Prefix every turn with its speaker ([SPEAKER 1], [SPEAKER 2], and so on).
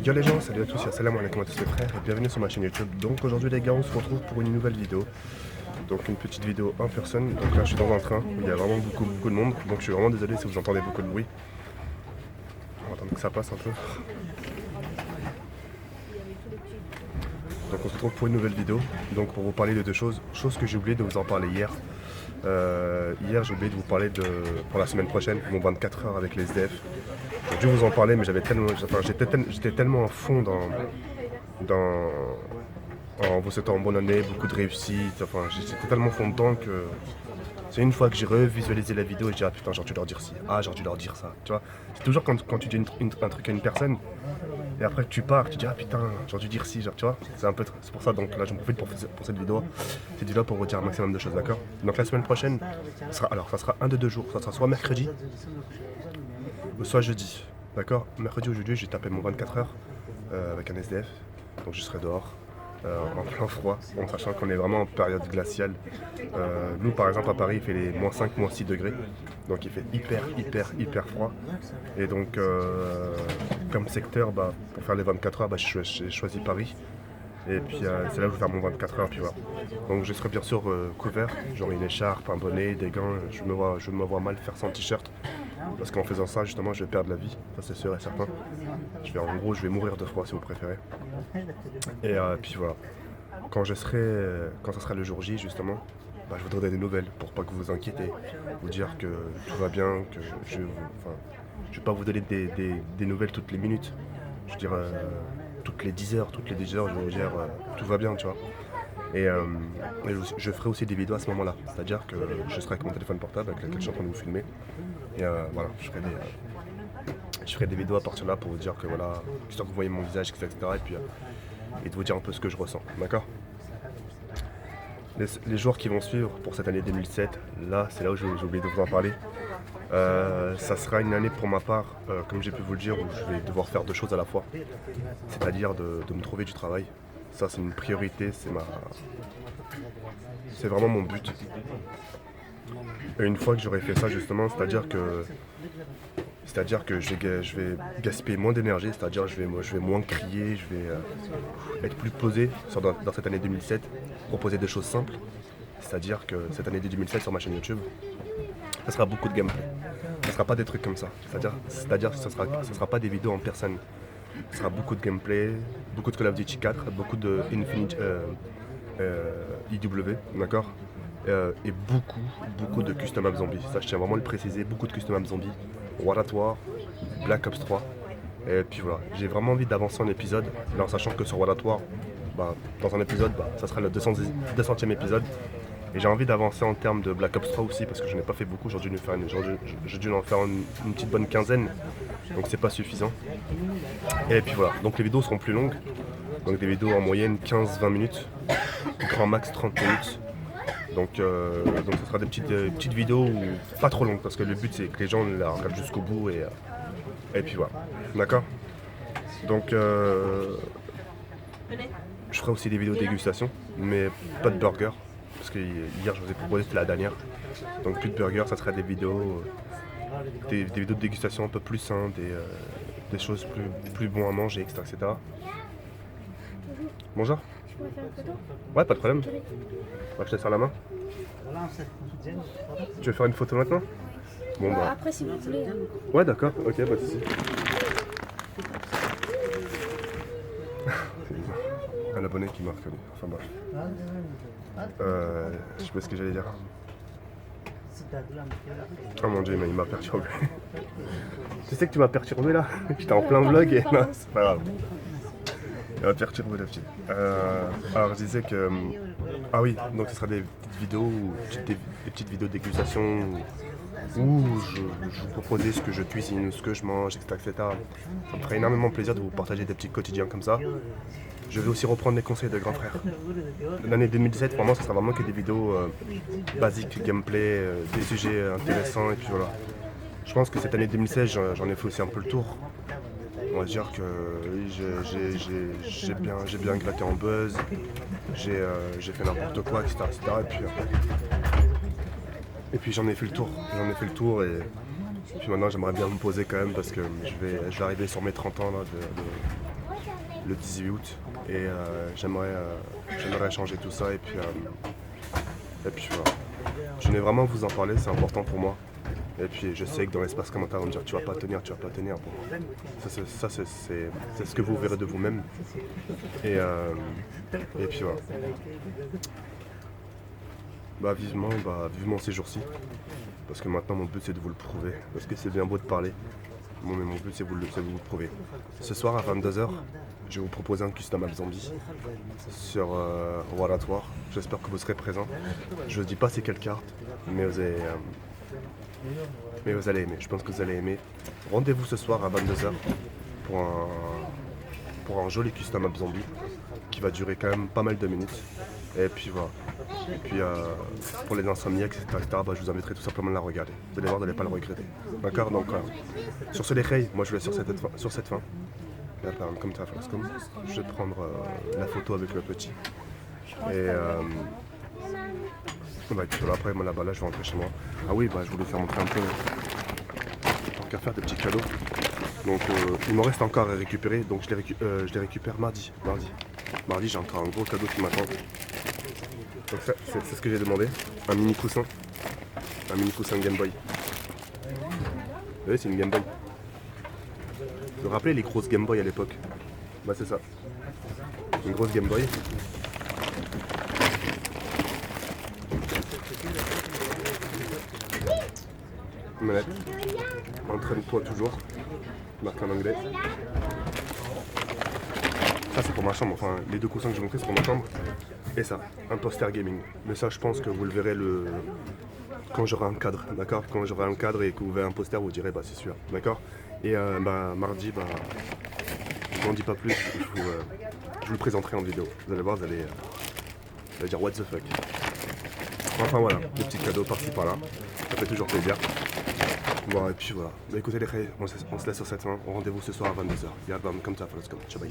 [SPEAKER 1] Yo les gens, salut à tous, salam alaikum à tous les frères et bienvenue sur ma chaîne YouTube. Donc aujourd'hui les gars, on se retrouve pour une nouvelle vidéo. Donc une petite vidéo en personne. Donc là je suis dans un train où il y a vraiment beaucoup de monde. Donc je suis vraiment désolé si vous entendez beaucoup de bruit. On va attendre que ça passe un peu. Donc on se retrouve pour une nouvelle vidéo. Donc pour vous parler de deux choses. Chose que j'ai oublié de vous en parler hier. Hier j'ai oublié de vous parler pour la semaine prochaine, mon 24 heures avec les SDF. J'ai dû vous en parler mais j'étais tellement à fond en vous souhaitant bonne année, beaucoup de réussite, enfin j'étais tellement fond dedans que c'est une fois que j'ai revisualisé la vidéo et je dis ah putain j'aurais dû leur dire ci, ah j'aurais dû leur dire ça, tu vois. C'est toujours quand tu dis un truc à une personne et après tu pars, tu dis ah putain j'aurais dû dire ci, genre tu vois, c'est pour ça donc là j'en profite pour cette vidéo, pour vous dire un maximum de choses, d'accord. Donc la semaine prochaine, ça sera un de deux jours, ça sera soit mercredi ou soit jeudi, d'accord. Mercredi ou jeudi j'ai tapé mon 24 heures avec un SDF, donc je serai dehors. En plein froid, en sachant qu'on est vraiment en période glaciale. Nous par exemple à Paris il fait les -5, -6 degrés, donc il fait hyper froid. Et donc comme secteur, pour faire les 24 heures, j'ai choisi Paris. Et puis c'est là où je vais faire mon 24 heures, puis voilà. Donc je serai bien sûr couvert, j'aurai une écharpe, un bonnet, des gants, je me vois mal faire sans t-shirt. Parce qu'en faisant ça, justement, je vais perdre la vie, ça c'est sûr et certain. En gros, je vais mourir de froid si vous préférez. Et puis voilà, quand ça sera le jour J, justement, je vous donnerai des nouvelles pour pas que vous vous inquiétez. Vous dire que tout va bien, que je vais pas vous donner des nouvelles toutes les minutes. Je veux dire, toutes les 10 heures, je vais vous dire tout va bien, tu vois. Et je ferai aussi des vidéos à ce moment-là, c'est-à-dire que je serai avec mon téléphone portable avec lequel je suis en train de vous filmer. Et voilà, je ferai des vidéos à partir de là pour vous dire que voilà, histoire que vous voyez mon visage, etc. Et de vous dire un peu ce que je ressens, d'accord. Les jours qui vont suivre pour cette année 2007, là c'est là où j'ai oublié de vous en parler. Ça sera une année pour ma part, comme j'ai pu vous le dire, où je vais devoir faire deux choses à la fois. C'est-à-dire de me trouver du travail. Ça c'est une priorité, c'est vraiment mon but. Et une fois que j'aurai fait ça justement, c'est-à-dire que je vais gaspiller moins d'énergie, c'est-à-dire je vais moins crier, je vais être plus posé dans cette année 2007, proposer des choses simples. C'est-à-dire que cette année 2007 sur ma chaîne YouTube, ça sera beaucoup de gameplay. Ça ne sera pas des trucs comme ça. C'est-à-dire que ça sera pas des vidéos en personne. Ça sera beaucoup de gameplay, beaucoup de Call of Duty 4, beaucoup de Infinite IW, d'accord. Et beaucoup de custom map zombies. Ça je tiens vraiment à le préciser, beaucoup de custom map zombies, World at War, Black Ops 3. Et puis voilà, j'ai vraiment envie d'avancer en épisode, là en sachant que sur World at War, dans un épisode, ça sera le 200e épisode. Et j'ai envie d'avancer en termes de Black Ops 3 aussi parce que je n'ai pas fait beaucoup, j'ai dû en faire une petite bonne quinzaine, donc c'est pas suffisant. Et puis voilà, donc les vidéos seront plus longues, donc des vidéos en moyenne 15-20 minutes, grand max 30 minutes. Donc ce sera des petites vidéos pas trop longues parce que le but c'est que les gens la regardent jusqu'au bout et puis voilà, d'accord. Donc je ferai aussi des vidéos de dégustation mais pas de burger parce que hier je vous ai proposé, c'était la dernière, donc plus de burger, ça sera des vidéos de dégustation un peu plus sain, des choses plus bon à manger, etc. Bonjour. Ouais, pas de problème. Je te laisse faire la main. Tu veux faire une photo maintenant? Bon
[SPEAKER 2] Après si vous voulez.
[SPEAKER 1] Ouais d'accord, ok, pas de soucis. Un abonné qui m'a reconnu, enfin bref. Je sais pas ce que j'allais dire. Oh mon dieu, il m'a perturbé. Tu sais que tu m'as perturbé là? J'étais en plein vlog et non, c'est pas grave. Il m'a perturbé la petite. Alors je disais que... Ah oui, donc ce sera des petites vidéos, des petites vidéos de dégustation où je vous proposais ce que je cuisine, ce que je mange, etc. Ça me ferait énormément plaisir de vous partager des petits quotidiens comme ça. Je vais aussi reprendre les conseils de grand frère. L'année 2017, pour moi, ça sera vraiment que des vidéos basiques, gameplay, des sujets intéressants et puis voilà. Je pense que cette année 2016, j'en ai fait aussi un peu le tour. On va dire que j'ai bien gratté en buzz, j'ai fait n'importe quoi, etc. Et puis j'en ai fait le tour, et puis maintenant j'aimerais bien me poser quand même parce que je vais arriver sur mes 30 ans là, le 18 août et j'aimerais changer tout ça et puis voilà. Je venais vraiment vous en parler, c'est important pour moi. Et puis je sais que dans l'espace commentaire on va me dire tu vas pas tenir. Bon, ça c'est ce que vous verrez de vous-même. Et puis voilà. Vivement ces jours-ci. Parce que maintenant mon but c'est de vous le prouver. Parce que c'est bien beau de parler. Bon, mais mon but c'est de vous le prouver. Ce soir à 22h, je vais vous proposer un custom app zombie sur Roratoire. J'espère que vous serez présents. Je ne dis pas c'est quelle carte, mais vous allez aimer. Je pense que vous allez aimer. Rendez-vous ce soir à 22h pour un joli custom app zombie qui va durer quand même pas mal de minutes. Et puis voilà. Et puis pour les insomniaques, etc., je vous inviterai tout simplement à la regarder. Vous allez voir, vous n'allez pas le regretter. D'accord. Donc sur ce les moi je vais sur cette fin. Comme ça, je vais prendre la photo avec le petit. Et puis voilà, après moi là-bas, je vais rentrer chez moi. Ah oui, je voulais faire montrer un peu tant qu'à faire des petits cadeaux. Donc il m'en reste encore à récupérer, donc je les récupère mardi. Mardi, j'ai encore un gros cadeau qui m'attend. Donc ça, c'est ce que j'ai demandé, un mini coussin Game Boy. Vous voyez, c'est une Game Boy. Vous vous rappelez les grosses Game Boy à l'époque? C'est ça. Une grosse Game Boy. Manette. Entraîne-toi toujours. Marque en anglais. Ça c'est pour ma chambre, enfin les deux coussins que j'ai montrés c'est pour ma chambre. Et ça, un poster gaming. Mais ça je pense que vous le verrez quand j'aurai un cadre, d'accord? Quand j'aurai un cadre et que vous verrez un poster, vous direz c'est sûr, d'accord? Et mardi, je n'en dis pas plus, je vous le présenterai en vidéo. Vous allez voir, vous allez dire what the fuck. Enfin voilà, des petits cadeaux par-ci par-là, ça fait toujours plaisir. Bon et puis voilà, écoutez les frères, on se laisse sur cette fin, rendez-vous ce soir à 22h. Y'a comme ça, let's go, ciao bye,